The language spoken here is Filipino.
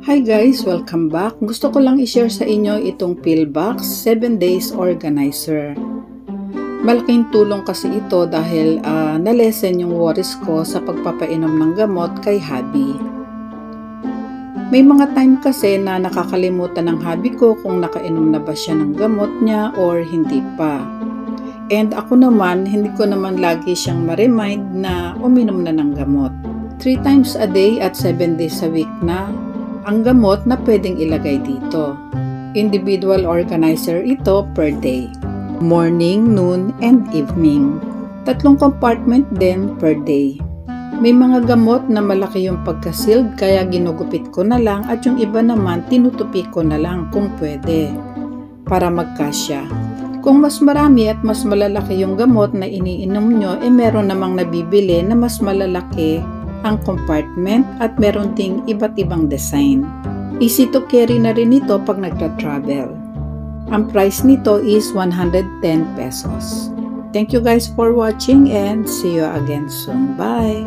Hi guys! Welcome back! Gusto ko lang i-share sa inyo itong Pillbox 7 Days Organizer. Malaking tulong kasi ito dahil nalesen yung worries ko sa pagpapainom ng gamot kay hubby. May mga time kasi na nakakalimutan ng hubby ko kung nakainom na ba siya ng gamot niya or hindi pa. And ako naman, hindi ko naman lagi siyang ma-remind na uminom na ng gamot. 3 times a day at 7 days a week na ang gamot na pwedeng ilagay dito. Individual organizer ito per day. Morning, noon, and evening. 3 compartment din per day. May mga gamot na malaki yung pagka-sealed kaya ginugupit ko na lang at yung iba naman tinutupi ko na lang kung pwede para magkasya. Kung mas marami at mas malalaki yung gamot na iniinom nyo, meron namang nabibili na mas malalaki ang compartment at meron ding iba't ibang design. Easy to carry na rin ito pag nagta-travel. Ang price nito is 110 pesos. Thank you guys for watching and see you again soon. Bye!